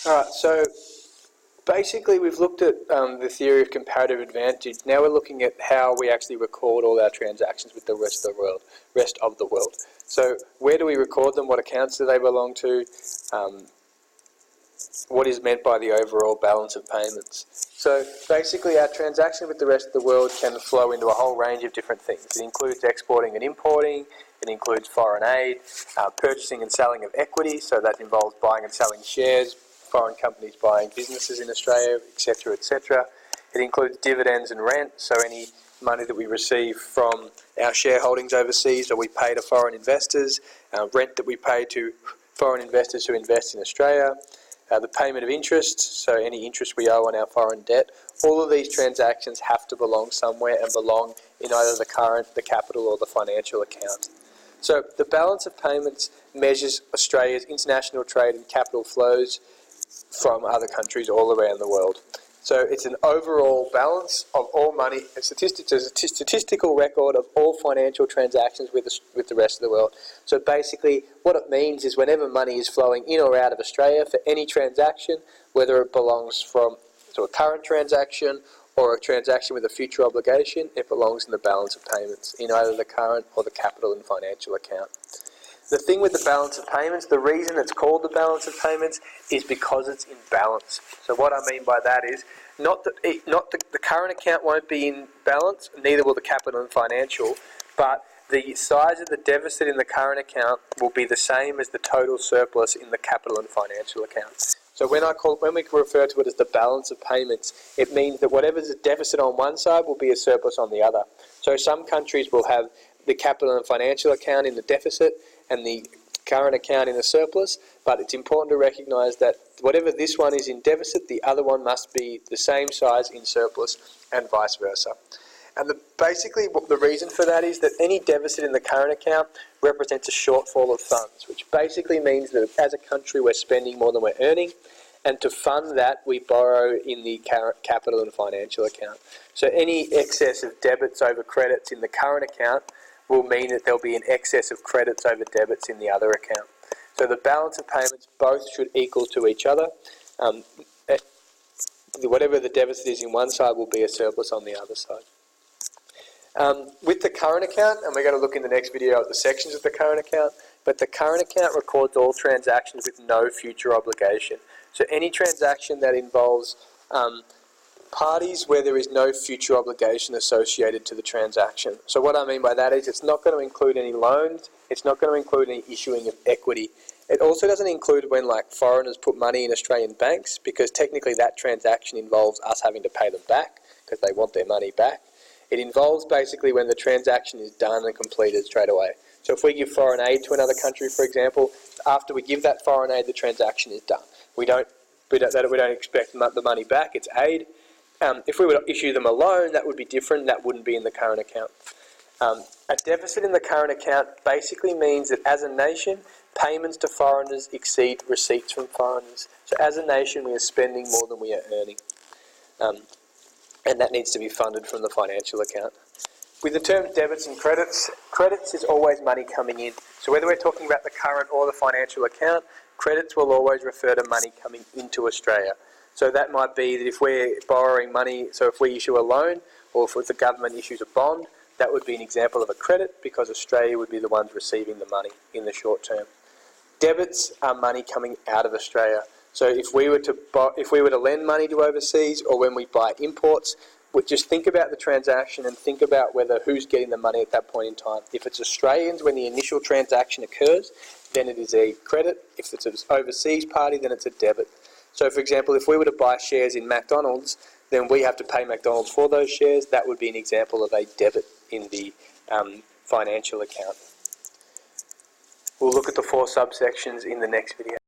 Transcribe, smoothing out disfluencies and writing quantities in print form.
Alright, so basically we've looked at the theory of comparative advantage. Now we're looking at how we actually record all our transactions with the rest of the world. So where do we record them? What accounts do they belong to? What is meant by the overall balance of payments? So basically our transaction with the rest of the world can flow into a whole range of different things. It includes exporting and importing, it includes foreign aid, purchasing and selling of equity, so that involves buying and selling shares, foreign companies buying businesses in Australia, etc., etc. It includes dividends and rent, so any money that we receive from our shareholdings overseas or we pay to foreign investors, rent that we pay to foreign investors who invest in Australia, the payment of interest, so any interest we owe on our foreign debt. All of these transactions have to belong somewhere and belong in either the current, the capital or the financial account. So the balance of payments measures Australia's international trade and capital flows from other countries all around the world. So it's an overall balance of all money, a statistical record of all financial transactions with the rest of the world. So basically what it means is whenever money is flowing in or out of Australia for any transaction, whether it belongs to a current transaction or a transaction with a future obligation, it belongs in the balance of payments in either the current or the capital and financial account. The thing with the balance of payments, the reason it's called the balance of payments is because it's in balance. So what I mean by that is not that the current account won't be in balance, neither will the capital and financial, but the size of the deficit in the current account will be the same as the total surplus in the capital and financial account. So when we refer to it as the balance of payments, it means that whatever's a deficit on one side will be a surplus on the other. So some countries will have the capital and financial account in the deficit and the current account in the surplus, but it's important to recognise that whatever this one is in deficit, the other one must be the same size in surplus and vice versa. And basically the reason for that is that any deficit in the current account represents a shortfall of funds, which basically means that as a country we're spending more than we're earning, and to fund that we borrow in the capital and financial account. So any excess of debits over credits in the current account will mean that there'll be an excess of credits over debits in the other account. So the balance of payments both should equal to each other. Whatever the deficit is in one side will be a surplus on the other side. With the current account, and we're going to look in the next video at the sections of the current account, but the current account records all transactions with no future obligation. So any transaction that involves parties where there is no future obligation associated to the transaction. So what I mean by that is it's not going to include any loans, it's not going to include any issuing of equity. It also doesn't include when foreigners put money in Australian banks, because technically that transaction involves us having to pay them back because they want their money back. It involves basically when the transaction is done and completed straight away. So if we give foreign aid to another country, for example, after we give that foreign aid, the transaction is done. We don't expect the money back, it's aid. If we were to issue them a loan, that would be different, that wouldn't be in the current account. A deficit in the current account basically means that as a nation, payments to foreigners exceed receipts from foreigners. So as a nation, we are spending more than we are earning. And that needs to be funded from the financial account. With the term debits and credits, credits is always money coming in. So whether we're talking about the current or the financial account, credits will always refer to money coming into Australia. So that might be that if we're borrowing money, so if we issue a loan or if the government issues a bond, that would be an example of a credit because Australia would be the ones receiving the money in the short term. Debits are money coming out of Australia. So if we were to lend money to overseas or when we buy imports, just think about the transaction and think about who's getting the money at that point in time. If it's Australians when the initial transaction occurs, then it is a credit. If it's an overseas party, then it's a debit. So for example, if we were to buy shares in McDonald's, then we have to pay McDonald's for those shares. That would be an example of a debit in the financial account. We'll look at the 4 subsections in the next video.